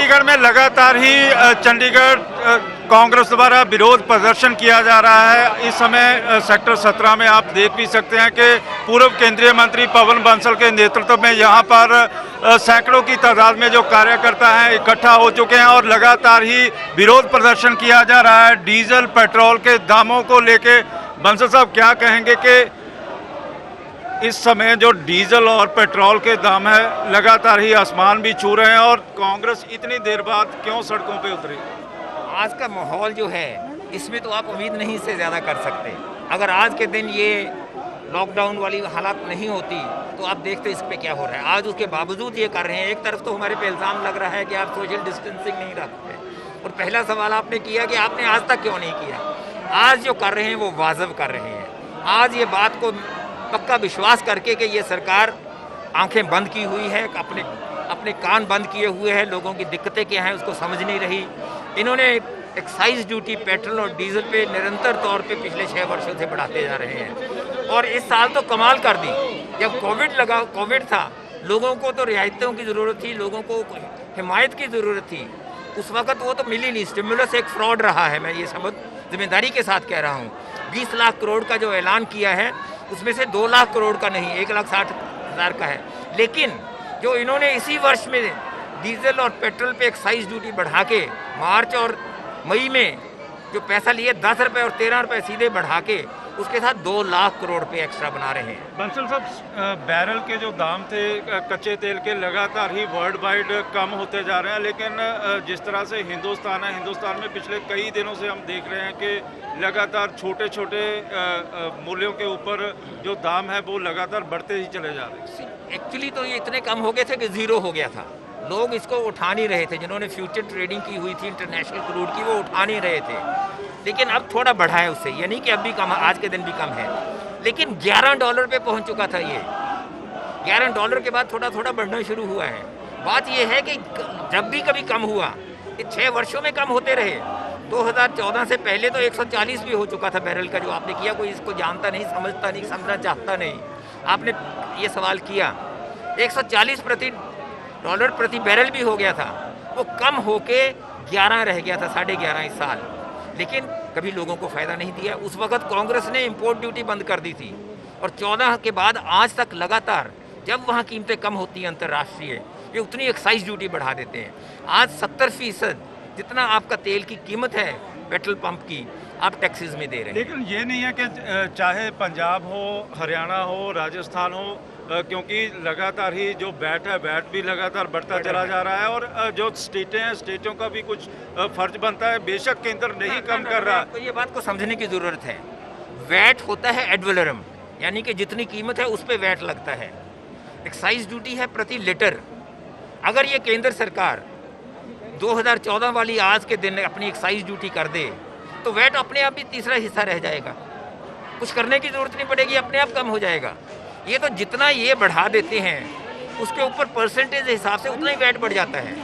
चंडीगढ़ में लगातार ही चंडीगढ़ कांग्रेस द्वारा विरोध प्रदर्शन किया जा रहा है। इस समय सेक्टर 17 में आप देख भी सकते हैं कि पूर्व केंद्रीय मंत्री पवन बंसल के नेतृत्व में यहां पर सैकड़ों की तादाद में जो कार्यकर्ता हैं इकट्ठा हो चुके हैं और लगातार ही विरोध प्रदर्शन किया जा रहा है डीजल पेट्रोल के दामों को लेके। बंसल साहब, क्या कहेंगे कि इस समय जो डीजल और पेट्रोल के दाम है लगातार ही आसमान भी छू रहे हैं और कांग्रेस इतनी देर बाद क्यों सड़कों पे उतरी? आज का माहौल जो है इसमें तो आप उम्मीद नहीं से ज़्यादा कर सकते। अगर आज के दिन ये लॉकडाउन वाली हालात नहीं होती तो आप देखते इस पे क्या हो रहा है। आज उसके बावजूद ये कर रहे हैं। एक तरफ तो हमारे पे इल्ज़ाम लग रहा है कि आप सोशल डिस्टेंसिंग नहीं रखते, और पहला सवाल आपने किया कि आपने आज तक क्यों नहीं किया। आज जो कर रहे हैं वो वाजिब कर रहे हैं। आज ये बात को पक्का विश्वास करके कि ये सरकार आंखें बंद की हुई है, अपने कान बंद किए हुए हैं, लोगों की दिक्कतें क्या हैं उसको समझ नहीं रही। इन्होंने एक्साइज ड्यूटी पेट्रोल और डीजल पे निरंतर तौर पे पिछले 6 वर्षों से बढ़ाते जा रहे हैं, और इस साल तो कमाल कर दी। जब कोविड था, लोगों को तो रियायतों की ज़रूरत थी, लोगों को हिमायत की ज़रूरत थी, उस वक्त वो तो मिली नहीं। स्टिमुलस एक फ्रॉड रहा है, मैं ये शब्द जिम्मेदारी के साथ कह रहा हूँ। 20 लाख करोड़ का जो ऐलान किया है उसमें से 2 लाख करोड़ का नहीं, 1,60,000 का है। लेकिन जो इन्होंने इसी वर्ष में डीजल और पेट्रोल पे एक्साइज ड्यूटी बढ़ा के मार्च और मई में जो पैसा लिए 10 रुपये और 13 रुपये सीधे बढ़ा के उसके साथ 2 लाख करोड़ रुपये एक्स्ट्रा बना रहे हैं। बंसल साहब, बैरल के जो दाम थे कच्चे तेल के लगातार ही वर्ल्ड वाइड कम होते जा रहे हैं, लेकिन जिस तरह से हिंदुस्तान है, हिंदुस्तान में पिछले कई दिनों से हम देख रहे हैं कि लगातार छोटे छोटे मूल्यों के ऊपर जो दाम है वो लगातार बढ़ते ही चले जा रहे हैं। एक्चुअली तो ये इतने कम हो गए थे कि ज़ीरो हो गया था। लोग इसको उठा नहीं रहे थे। जिन्होंने फ्यूचर ट्रेडिंग की हुई थी इंटरनेशनल क्रूड की, वो उठा नहीं रहे थे। लेकिन अब थोड़ा बढ़ा है उससे, यानी कि अब भी कम, आज के दिन भी कम है। लेकिन $11 पे पहुंच चुका था ये। $11 के बाद थोड़ा थोड़ा बढ़ना शुरू हुआ है। बात ये है कि जब भी कभी कम हुआ, ये 6 वर्षों में कम होते रहे। 2014 से पहले तो 140 भी हो चुका था बैरल का, जो आपने किया। कोई इसको जानता नहीं, समझता नहीं, समझना चाहता नहीं। आपने ये सवाल किया, $140 प्रति बैरल भी हो गया था। वो कम होके 11 रह गया था, 11.5 इस साल। लेकिन कभी लोगों को फ़ायदा नहीं दिया। उस वक्त कांग्रेस ने इंपोर्ट ड्यूटी बंद कर दी थी, और 14 के बाद आज तक लगातार जब वहाँ कीमतें कम होती हैं अंतर्राष्ट्रीय, ये उतनी एक्साइज ड्यूटी बढ़ा देते हैं। आज 70% जितना आपका तेल की कीमत है पेट्रोल पंप की, आप टैक्सेस में दे रहे हैं। लेकिन ये नहीं है कि चाहे पंजाब हो, हरियाणा हो, राजस्थान हो, क्योंकि लगातार ही जो वैट है, वैट भी लगातार बढ़ता चला जा रहा है, और जो स्टेटें हैं, स्टेटों का भी कुछ फर्ज बनता है। बेशक केंद्र नहीं कम कर रहा। तो ये बात को समझने की ज़रूरत है। वैट होता है एड वैलोरम, यानी कि जितनी कीमत है उस पर वैट लगता है। एक्साइज ड्यूटी है प्रति लीटर। अगर ये केंद्र सरकार 2014 वाली आज के दिन अपनी एक्साइज ड्यूटी कर दे तो वैट अपने आप भी तीसरा हिस्सा रह जाएगा। कुछ करने की ज़रूरत नहीं पड़ेगी, अपने आप कम हो जाएगा। ये तो जितना ये बढ़ा देते हैं उसके ऊपर परसेंटेज हिसाब से उतना ही वैट बढ़ जाता है।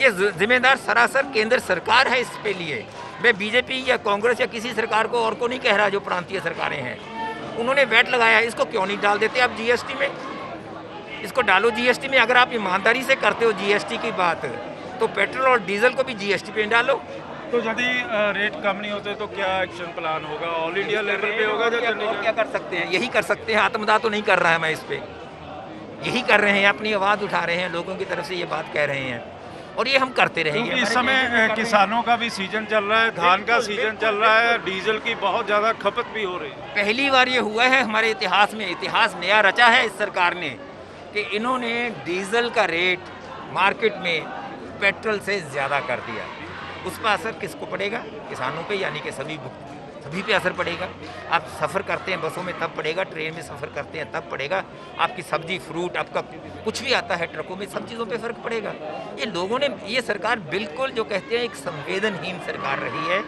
ये जिम्मेदार सरासर केंद्र सरकार है इस पे लिए। मैं बीजेपी या कांग्रेस या किसी सरकार को और को नहीं कह रहा, जो प्रांतीय सरकारें हैं उन्होंने वैट लगाया, इसको क्यों नहीं डाल देते आप जीएसटी में? इसको डालो जीएसटी में। अगर आप ईमानदारी से करते हो जीएसटी की बात, तो पेट्रोल और डीजल को भी जीएसटी पे डालो। तो यदि रेट कम नहीं होते तो क्या एक्शन प्लान होगा? ऑल इंडिया लेवल पे होगा? क्या कर सकते हैं? यही कर सकते हैं। आत्मदाह तो नहीं कर रहा है मैं इस पे, यही कर रहे हैं, अपनी आवाज़ उठा रहे हैं, लोगों की तरफ से ये बात कह रहे हैं, और ये हम करते रहेंगे। इस समय किसानों का भी सीजन चल रहा है, धान का सीजन चल रहा है, डीजल की बहुत ज़्यादा खपत भी हो रही है। पहली बार ये हुआ है हमारे इतिहास में, इतिहास नया रचा है इस सरकार ने, कि इन्होंने डीजल का रेट मार्केट में पेट्रोल से ज़्यादा कर दिया। उसका असर किसको पड़ेगा? किसानों पे, यानी कि सभी पे असर पड़ेगा। आप सफ़र करते हैं बसों में तब पड़ेगा, ट्रेन में सफ़र करते हैं तब पड़ेगा, आपकी सब्जी फ्रूट आपका कुछ भी आता है ट्रकों में, सब चीज़ों पे फ़र्क पड़ेगा। ये लोगों ने, ये सरकार बिल्कुल जो कहते हैं एक संवेदनहीन सरकार रही है,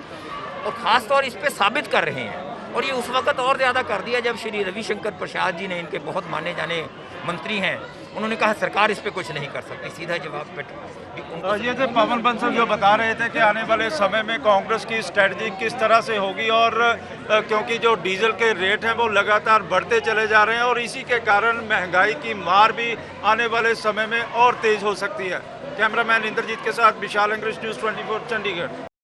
और ख़ास तौर इस पर साबित कर रहे हैं। और ये उस वक्त और ज़्यादा कर दिया जब श्री रविशंकर प्रसाद जी ने, इनके बहुत माने जाने मंत्री हैं, उन्होंने कहा सरकार इस पे कुछ नहीं कर सकती। सीधा जवाब पेट्रोल। ये थे पवन बंसल जो बता रहे थे कि आने वाले समय में कांग्रेस की स्ट्रेटजी किस तरह से होगी, और क्योंकि जो डीजल के रेट हैं वो लगातार बढ़ते चले जा रहे हैं, और इसी के कारण महंगाई की मार भी आने वाले समय में और तेज हो सकती है। कैमरामैन इंद्रजीत के साथ विशाल अंग्रेज न्यूज़ 24 चंडीगढ़।